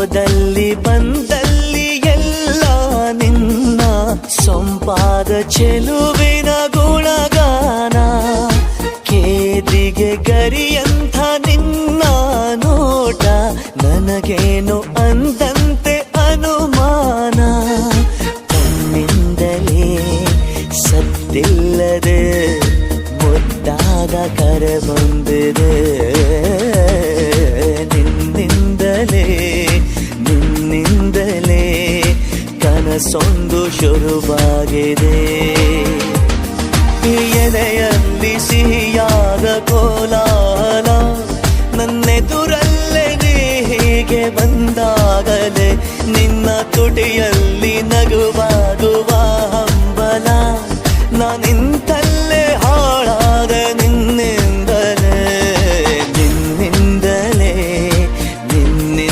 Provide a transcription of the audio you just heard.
ಹೋದಲ್ಲಿ ಬಂದಲ್ಲಿ ಎಲ್ಲ ನಿನ್ನ ಸೊಂಪಾದ ಚೆಲುವಿನ ಗುಣಗಾನ. ಕೇದಿಗೆ ಗರಿಯಂಥ ನಿನ್ನ ನೋಟ ನನಗೇನು ಅಂದಂತೆ ಅನುಮಾನ. ಕಣ್ಣಿಂದಲೇ ಸತ್ತಿಲ್ಲದೆ ಮುದ್ದಾದ ಕರೆ ಬಂದಿದೆ. ನಿನ್ನಿಂದಲೇ ಕನಸೊಂದು ಶುರುವಾಗಿದೆ. ಎದೆಯಲ್ಲಿ ಸಿಹಿಯಾದ ಕೋಲಾಹಲ ನನ್ನೆದುರಲ್ಲೇ ನೀ ಹೀಗೆ ಬಂದಾಗಲೇ ನಿನ್ನ ತುಟಿಯಲ್ಲಿ ನಗುವಾಗುವ